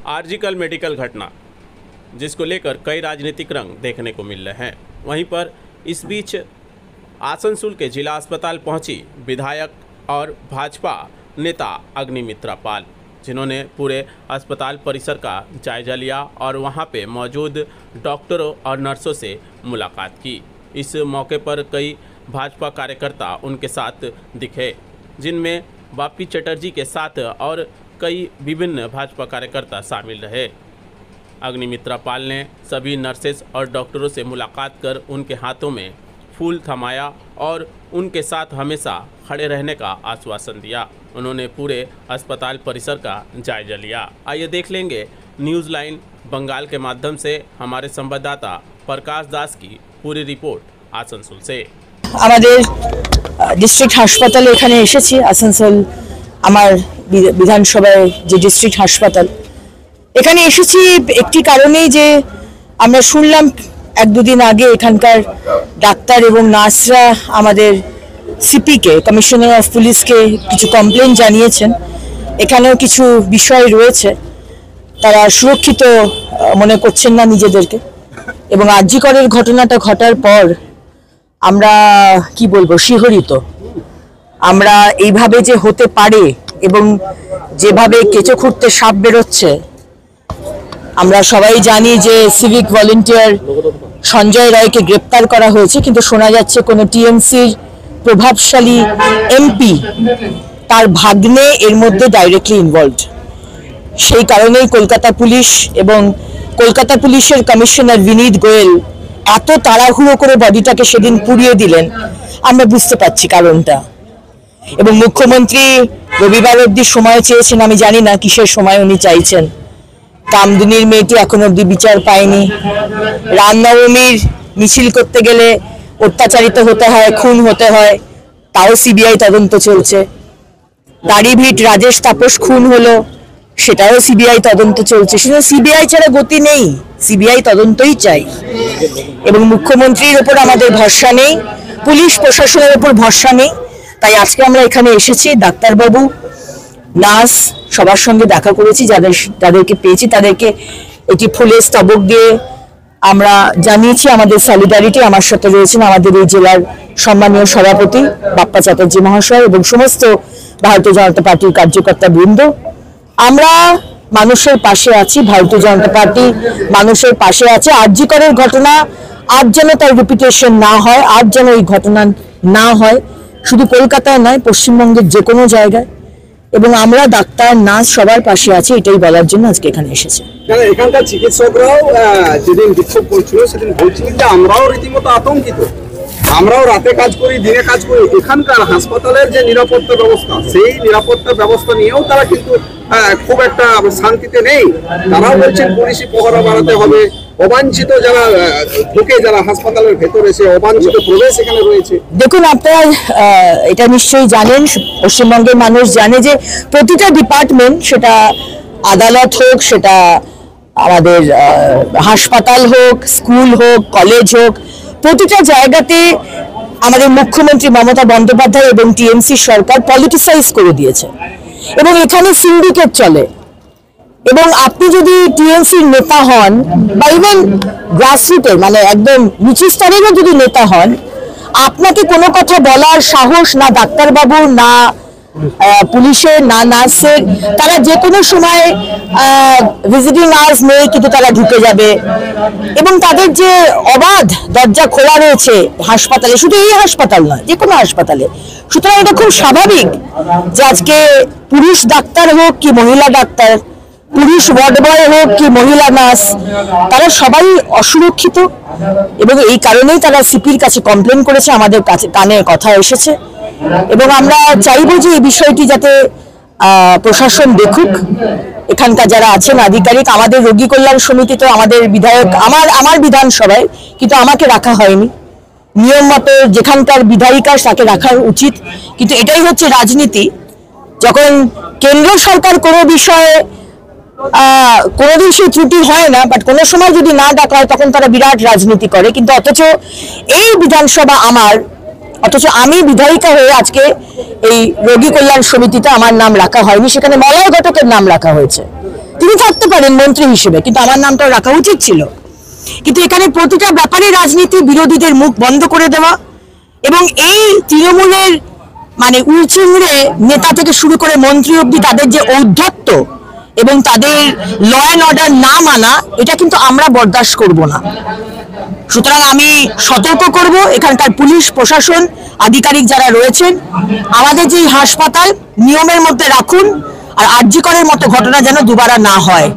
आर्जिकल medical घटना जिसको लेकर कई राजनीतिक रंग देखने को मिल रहे हैं। वहीं पर इस बीच आसनसोल के जिला अस्पताल पहुंची विधायक और भाजपा नेता अग्निमित्रा पाल, जिन्होंने पूरे अस्पताल परिसर का जायजा लिया और वहां पे मौजूद डॉक्टरों और नर्सों से मुलाकात की। इस मौके पर कई भाजपा कार्यकर्ता उनके साथ दिखे, जिनमें बापी चटर्जी के साथ और कई विभिन्न भाजपा कार्यकर्ता शामिल रहे। अग्निमित्रा पाल ने सभी नर्सेस और डॉक्टरों से मुलाकात कर उनके हाथों में फूल थमाया और उनके साथ हमेशा खड़े रहने का आश्वासन दिया। उन्होंने पूरे अस्पताल परिसर का जायजा लिया। आइए देख लेंगे न्यूज़ लाइन बंगाल के माध्यम से हमारे संवाददाता प्रकाश दास की पूरी रिपोर्ट आसनसोल से। डिस्ट्रिक्ट हासपाताल एखाने एसेছি आसनसोल আমার বিধানসভায় যে ডিস্ট্রিক্ট হাসপাতাল এখানে এসেছি একটি কারণেই যে আমরা শুনলাম এক দুদিন আগে এখানকার ডাক্তার এবং নার্সরা আমাদের সিপিকে কমিশনার অফ পুলিশকে কিছু কমপ্লেন জানিয়েছেন। এখানেও কিছু বিষয় রয়েছে, তারা সুরক্ষিত মনে করছেন না নিজেদেরকে এবং আরজিকরের ঘটনাটা ঘটার পর আমরা কি বলবো শিহরিত। আমরা এইভাবে যে হতে পারে এবং যেভাবে কেঁচো খুঁড়তে সাপ বেরোচ্ছে, আমরা সবাই জানি যে সিভিক ভলেন্টিয়ার সঞ্জয় রায়কে গ্রেপ্তার করা হয়েছে, কিন্তু শোনা যাচ্ছে কোনো টিএমসির প্রভাবশালী এমপি তার ভাগ্নে এর মধ্যে ডাইরেক্টলি ইনভলভড। সেই কারণেই কলকাতা পুলিশ এবং কলকাতা পুলিশের কমিশনার বিনীত গোয়েল এত তাড়াহুড়ো করে বডিটাকে সেদিন পুড়িয়ে দিলেন, আমরা বুঝতে পারছি কারণটা। এবং মুখ্যমন্ত্রী রবিবার অবধি সময় চেয়েছেন, আমি জানি না কিসের সময় উনি চাইছেন। কামদুনির মেয়েটি এখন অবধি বিচার পায়নি। রামনবমীর মিছিল করতে গেলে অত্যাচারিত হতে হয়, খুন হতে হয়, তাও সিবিআই তদন্ত চলছে। দাড়িভিট রাজেশ তাপস খুন হলো, সেটাও সিবিআই তদন্ত চলছে। শুধু সিবিআই ছাড়া গতি নেই, সিবিআই তদন্তই চাই। এবং মুখ্যমন্ত্রীর ওপর আমাদের ভরসা নেই, পুলিশ প্রশাসনের ওপর ভরসা নেই। তাই আজকে আমরা এখানে এসেছি, ডাক্তারবাবু নার্স সবার সঙ্গে দেখা করেছি, যাদেরকে পেয়েছি তাদেরকে একটি ফুলের স্তবক দিয়ে আমরা জানিয়েছি আমাদের সলিডারিটি। আমার সাথে রয়েছেন আমাদের এই জেলার সম্মানীয় সভাপতি বাপ্পা চ্যাটার্জি মহাশয় এবং সমস্ত ভারতীয় জনতা পার্টির কার্যকর্তা বৃন্দ। আমরা মানুষের পাশে আছি, ভারতীয় জনতা পার্টি মানুষের পাশে আছে। আরজিকরের ঘটনা আর যেন তার রিপিটেশন না হয়, আর যেন এই ঘটনা না হয়, শুধু কলকাতায় নয়, পশ্চিমবঙ্গের যে কোনো জায়গায়। এবং আমরা ডাক্তার নার্স সবার পাশে আছি, এটাই বলার জন্য আজকে এখানে এসেছি। এখানকার চিকিৎসকরাও যেদিন বিক্ষোভ করছিল সেদিন বলছিলেন যে আমরাও রীতিমতো আতঙ্কিত, আমরাও রাতে কাজ করি, দিনে কাজ করি। এখানকার হাসপাতালের যে নিরাপত্তা ব্যবস্থা, সেই নিরাপত্তা ব্যবস্থা নিয়েও তারা কিন্তু খুব একটা শান্তিতে নেই। তারাও বলছেন পুলিশি পহরা বাড়াতে হবে, অবাঞ্ছিত যারা ঢুকে, যারা হাসপাতালের ভেতরে, সে অবাঞ্ছিত প্রবেশ এখানে রয়েছে। দেখুন, আপনারা এটা নিশ্চয়ই জানেন, পশ্চিমবঙ্গের মানুষ জানে যে প্রতিটা ডিপার্টমেন্ট, সেটা আদালত হোক, সেটা আমাদের হাসপাতাল হোক, স্কুল হোক, কলেজ হোক, প্রতিটা জায়গাতে আমাদের মুখ্যমন্ত্রী মমতা বন্দ্যোপাধ্যায় এবং টিএমসি সরকার পলিটিসাইজ করে দিয়েছে এবং এখানে সিন্ডিকেট চলে। এবং আপনি যদি টিএমসির নেতা হন বা ইভেন গ্রাসরুটের মানে একদম নিচু স্তরেরও যদি নেতা হন, আপনাকে কোনো কথা বলার সাহস না ডাক্তারবাবুর, না পুলিশের, না নার্সের। তারা যে কোনো সময় ভিজিটিং আওয়ার্স নেই, কিন্তু তারা ঢুকে যাবে। এবং তাদের যে অবাধ দরজা খোলা রয়েছে হাসপাতালে, শুধু এই হাসপাতাল নয়, যে কোনো হাসপাতালে। সুতরাং এটা খুব স্বাভাবিক যে আজকে পুরুষ ডাক্তার হোক কি মহিলা ডাক্তার, পুরুষ ওয়ার্ড বয় হোক কি মহিলা নার্স, তারা সবাই অসুরক্ষিত। এবং এই কারণেই তারা সিপির কাছে কমপ্লেন করেছে, আমাদের কাছে কানে কথা এসেছে। এবং আমরা চাইবো যে এই বিষয়টি যাতে প্রশাসন দেখুক। এখানকার যারা আছেন আধিকারিক, আমাদের রোগী কল্যাণ সমিতি তো আমাদের বিধায়ক, আমার বিধানসভায়, কিন্তু আমাকে রাখা হয়নি। নিয়ম মতো যেখানকার বিধায়িকা তাকে রাখা উচিত, কিন্তু এটাই হচ্ছে রাজনীতি। যখন কেন্দ্র সরকার কোনো বিষয়ে কোনোদিন সেই ত্রুটি হয় না, বাট কোনো সময় যদি না ডাকা হয় তখন তারা বিরাট রাজনীতি করে। কিন্তু অথচ এই বিধানসভা আমার, অথচ আমি বিধায়িকা হয়ে আজকে এই রোগী কল্যাণ সমিতিতে আমার নাম রাখা হয়নি, সেখানে মলয় ঘটকের নাম রাখা হয়েছে। তিনি উনি থাকতে পারেন মন্ত্রী হিসেবে, কিন্তু আমার নামটা রাখা উচিত ছিল। কিন্তু এখানে প্রতিটা ব্যাপারে রাজনীতি, বিরোধীদের মুখ বন্ধ করে দেওয়া, এবং এই তৃণমূলের মানে উলচিংড়ে নেতা থেকে শুরু করে মন্ত্রী অব্দি তাদের যে ঔদ্ধত্য এবং তাদের ল অ্যান্ড অর্ডার না মানা, এটা কিন্তু আমরা বরদাস্ত করব না। সুতরাং আমি সতর্ক করব এখানকার পুলিশ প্রশাসন আধিকারিক যারা রয়েছেন, আমাদের যে হাসপাতাল নিয়মের মধ্যে রাখুন, আর আরজি করের মতো ঘটনা যেন দুবার না হয়।